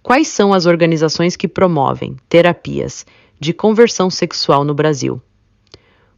Quais são as organizações que promovem terapias de conversão sexual no Brasil?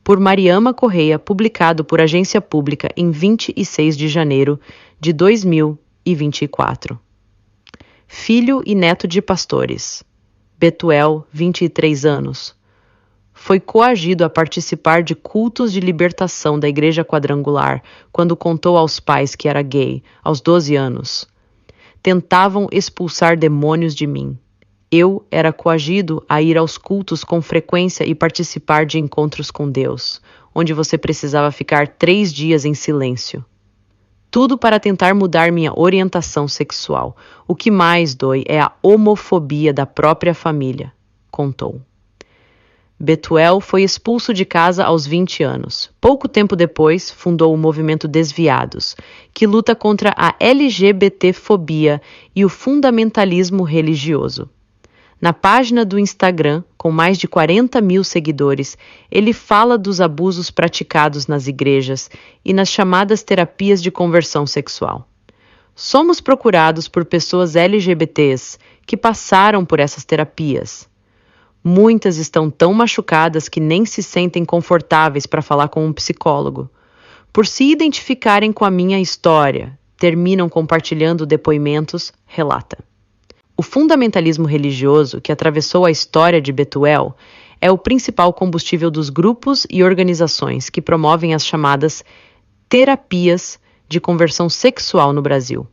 Por Mariama Correia, publicado por Agência Pública em 26 de janeiro de 2024. Filho e neto de pastores. Betuel, 23 anos. Foi coagido a participar de cultos de libertação da Igreja Quadrangular quando contou aos pais que era gay, aos 12 anos. Tentavam expulsar demônios de mim. Eu era coagido a ir aos cultos com frequência e participar de encontros com Deus, onde você precisava ficar 3 dias em silêncio. Tudo para tentar mudar minha orientação sexual. O que mais dói é a homofobia da própria família, contou. Betuel foi expulso de casa aos 20 anos. Pouco tempo depois, fundou o movimento Desviados, que luta contra a LGBTfobia e o fundamentalismo religioso. Na página do Instagram, com mais de 40 mil seguidores, ele fala dos abusos praticados nas igrejas e nas chamadas terapias de conversão sexual. Somos procurados por pessoas LGBTs que passaram por essas terapias. Muitas estão tão machucadas que nem se sentem confortáveis para falar com um psicólogo. Por se identificarem com a minha história, terminam compartilhando depoimentos, relata. O fundamentalismo religioso que atravessou a história de Betuel é o principal combustível dos grupos e organizações que promovem as chamadas terapias de conversão sexual no Brasil.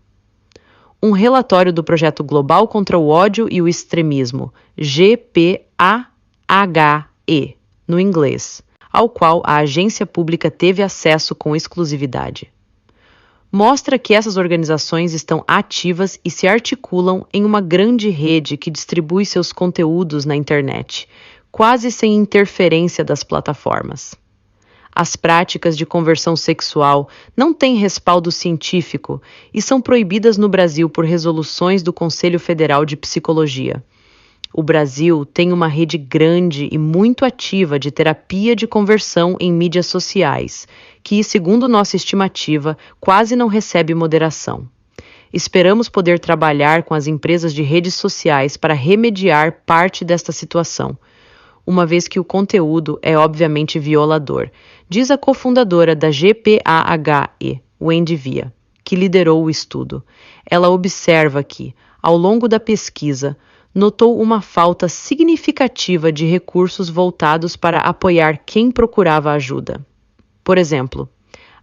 Um relatório do Projeto Global contra o Ódio e o Extremismo, GPAHE, no inglês, ao qual a agência pública teve acesso com exclusividade, mostra que essas organizações estão ativas e se articulam em uma grande rede que distribui seus conteúdos na internet, quase sem interferência das plataformas. As práticas de conversão sexual não têm respaldo científico e são proibidas no Brasil por resoluções do Conselho Federal de Psicologia. O Brasil tem uma rede grande e muito ativa de terapia de conversão em mídias sociais, que, segundo nossa estimativa, quase não recebe moderação. Esperamos poder trabalhar com as empresas de redes sociais para remediar parte desta situação, uma vez que o conteúdo é obviamente violador, diz a cofundadora da GPAHE, Wendy Via, que liderou o estudo. Ela observa que, ao longo da pesquisa, notou uma falta significativa de recursos voltados para apoiar quem procurava ajuda. Por exemplo,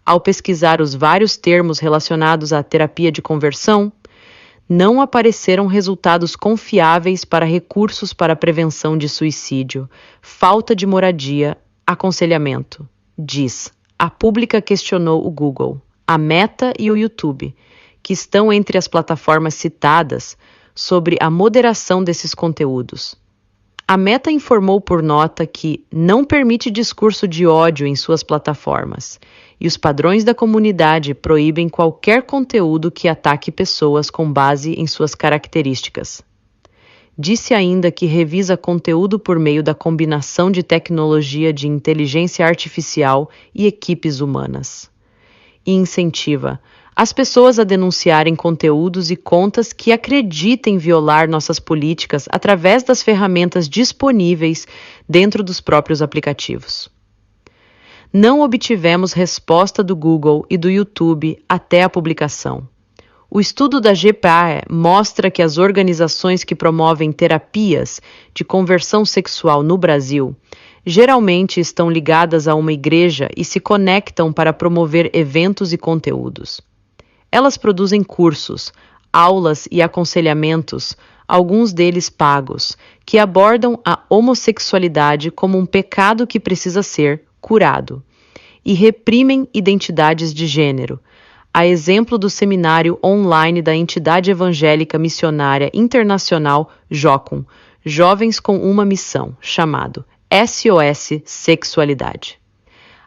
ao pesquisar os vários termos relacionados à terapia de conversão, não apareceram resultados confiáveis para recursos para prevenção de suicídio, falta de moradia, aconselhamento. Diz, a Pública questionou o Google, a Meta e o YouTube, que estão entre as plataformas citadas, sobre a moderação desses conteúdos. A Meta informou por nota que não permite discurso de ódio em suas plataformas, e os padrões da comunidade proíbem qualquer conteúdo que ataque pessoas com base em suas características. Disse ainda que revisa conteúdo por meio da combinação de tecnologia de inteligência artificial e equipes humanas. E incentiva as pessoas a denunciarem conteúdos e contas que acreditem violar nossas políticas através das ferramentas disponíveis dentro dos próprios aplicativos. Não obtivemos resposta do Google e do YouTube até a publicação. O estudo da GPAHE mostra que as organizações que promovem terapias de conversão sexual no Brasil geralmente estão ligadas a uma igreja e se conectam para promover eventos e conteúdos. Elas produzem cursos, aulas e aconselhamentos, alguns deles pagos, que abordam a homossexualidade como um pecado que precisa ser curado, e reprimem identidades de gênero, a exemplo do seminário online da entidade evangélica missionária internacional JOCUM, Jovens com uma Missão, chamado SOS Sexualidade.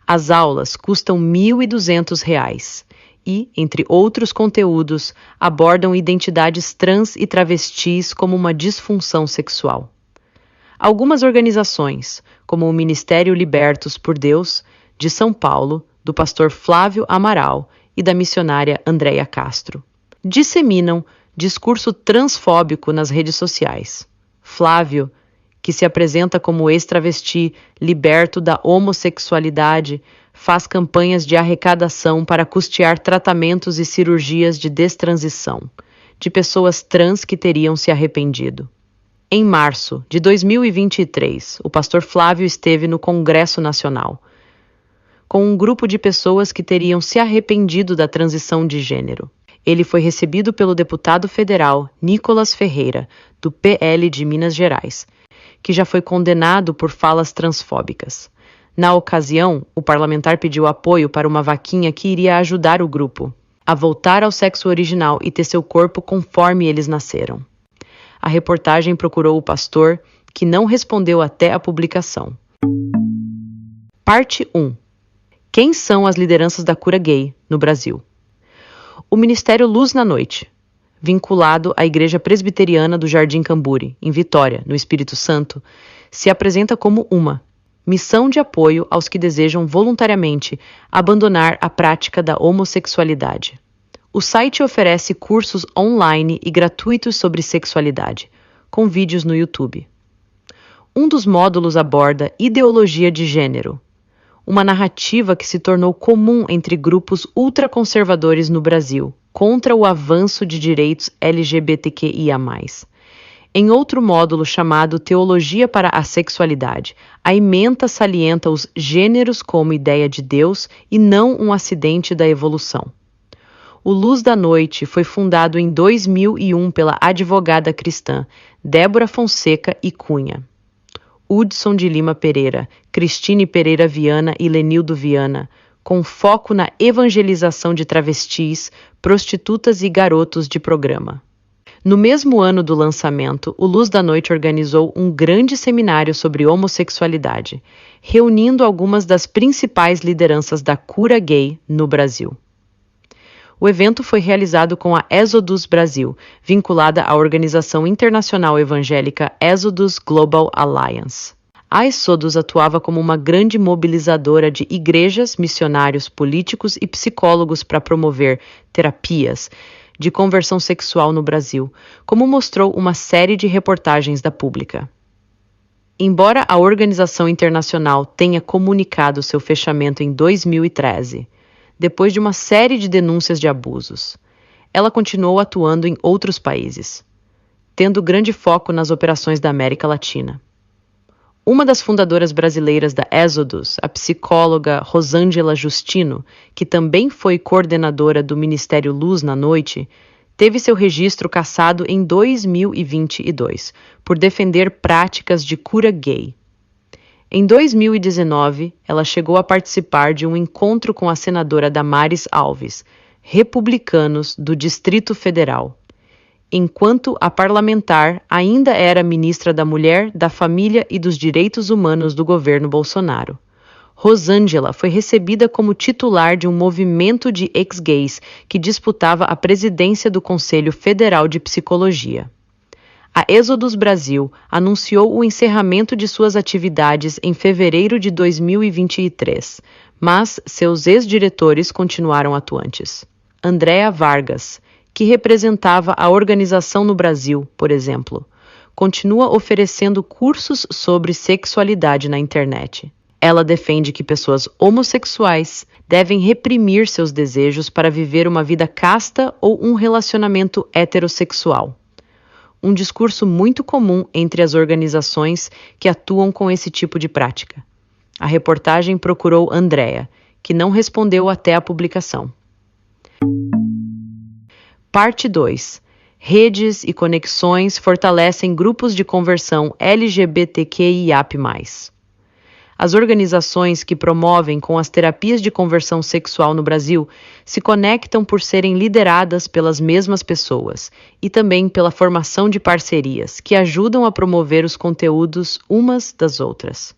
As aulas custam R$ 1.200 e, entre outros conteúdos, abordam identidades trans e travestis como uma disfunção sexual. Algumas organizações, como o Ministério Libertos por Deus, de São Paulo, do pastor Flávio Amaral e da missionária Andréia Castro, disseminam Discurso transfóbico nas redes sociais. Flávio, que se apresenta como ex-travesti, liberto da homossexualidade, faz campanhas de arrecadação para custear tratamentos e cirurgias de destransição de pessoas trans que teriam se arrependido. Em março de 2023, o pastor Flávio esteve no Congresso Nacional, com um grupo de pessoas que teriam se arrependido da transição de gênero. Ele foi recebido pelo deputado federal Nicolas Ferreira, do PL de Minas Gerais, que já foi condenado por falas transfóbicas. Na ocasião, o parlamentar pediu apoio para uma vaquinha que iria ajudar o grupo a voltar ao sexo original e ter seu corpo conforme eles nasceram. A reportagem procurou o pastor, que não respondeu até a publicação. Parte 1. Quem são as lideranças da cura gay no Brasil? O Ministério Luz na Noite, vinculado à Igreja Presbiteriana do Jardim Camburi, em Vitória, no Espírito Santo, se apresenta como uma missão de apoio aos que desejam voluntariamente abandonar a prática da homossexualidade. O site oferece cursos online e gratuitos sobre sexualidade, com vídeos no YouTube. Um dos módulos aborda ideologia de gênero, uma narrativa que se tornou comum entre grupos ultraconservadores no Brasil, contra o avanço de direitos LGBTQIA+. Em outro módulo chamado Teologia para a Sexualidade, a ementa salienta os gêneros como ideia de Deus e não um acidente da evolução. O Luz da Noite foi fundado em 2001 pela advogada cristã Débora Fonseca e Cunha, Hudson de Lima Pereira, Cristine Pereira Viana e Lenildo Viana, com foco na evangelização de travestis, prostitutas e garotos de programa. No mesmo ano do lançamento, o Luz da Noite organizou um grande seminário sobre homossexualidade, reunindo algumas das principais lideranças da cura gay no Brasil. O evento foi realizado com a Exodus Brasil, vinculada à organização internacional evangélica Exodus Global Alliance. A Exodus atuava como uma grande mobilizadora de igrejas, missionários, políticos e psicólogos para promover terapias de conversão sexual no Brasil, como mostrou uma série de reportagens da Pública. Embora a organização internacional tenha comunicado seu fechamento em 2013, depois de uma série de denúncias de abusos, ela continuou atuando em outros países, tendo grande foco nas operações da América Latina. Uma das fundadoras brasileiras da Exodus, a psicóloga Rosângela Justino, que também foi coordenadora do Ministério Luz na Noite, teve seu registro cassado em 2022 por defender práticas de cura gay. Em 2019, ela chegou a participar de um encontro com a senadora Damares Alves, republicanos do Distrito Federal, enquanto a parlamentar ainda era ministra da Mulher, da Família e dos Direitos Humanos do governo Bolsonaro. Rosângela foi recebida como titular de um movimento de ex-gays que disputava a presidência do Conselho Federal de Psicologia. A Exodus Brasil anunciou o encerramento de suas atividades em fevereiro de 2023, mas seus ex-diretores continuaram atuantes. Andréa Vargas, que representava a organização no Brasil, por exemplo, continua oferecendo cursos sobre sexualidade na internet. Ela defende que pessoas homossexuais devem reprimir seus desejos para viver uma vida casta ou um relacionamento heterossexual. Um discurso muito comum entre as organizações que atuam com esse tipo de prática. A reportagem procurou Andréa, que não respondeu até a publicação. Parte 2. Redes e conexões fortalecem grupos de conversão LGBTQIAP+. As organizações que promovem com as terapias de conversão sexual no Brasil se conectam por serem lideradas pelas mesmas pessoas e também pela formação de parcerias que ajudam a promover os conteúdos umas das outras.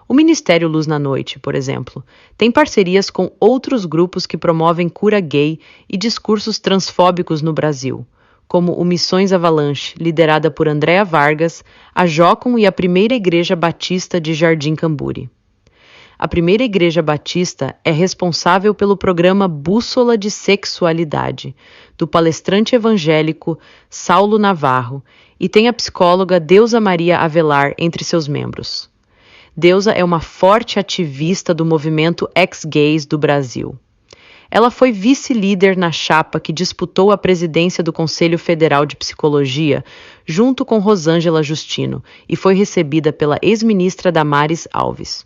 O Ministério Luz na Noite, por exemplo, tem parcerias com outros grupos que promovem cura gay e discursos transfóbicos no Brasil, como o Missões Avalanche, liderada por Andréa Vargas, a Jocum e a Primeira Igreja Batista de Jardim Camburi. a primeira igreja batista é responsável pelo programa Bússola de Sexualidade, do palestrante evangélico Saulo Navarro, e tem a psicóloga Deusa Maria Avelar entre seus membros. Deusa é uma forte ativista do movimento ex-gays do Brasil. Ela foi vice-líder na chapa que disputou a presidência do Conselho Federal de Psicologia, junto com Rosângela Justino, e foi recebida pela ex-ministra Damares Alves.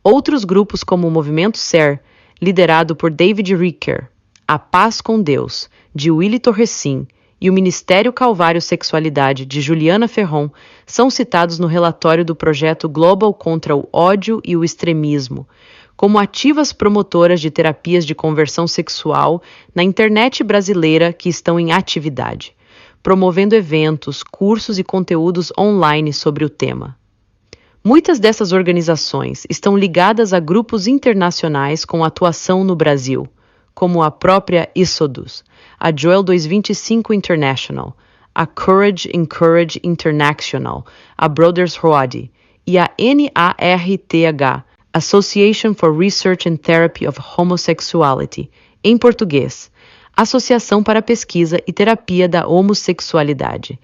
Outros grupos como o Movimento SER, liderado por David Ricker, A Paz com Deus, de Willy Torrecin, e o Ministério Calvário Sexualidade, de Juliana Ferron, são citados no relatório do projeto Global contra o Ódio e o Extremismo, como ativas promotoras de terapias de conversão sexual na internet brasileira que estão em atividade, promovendo eventos, cursos e conteúdos online sobre o tema. Muitas dessas organizações estão ligadas a grupos internacionais com atuação no Brasil, como a própria ISODUS, a Joel 225 International, a Courage Encourage International, a Brothers Roadi e a NARTH, Association for Research and Therapy of Homosexuality, em português, Associação para a Pesquisa e Terapia da Homossexualidade.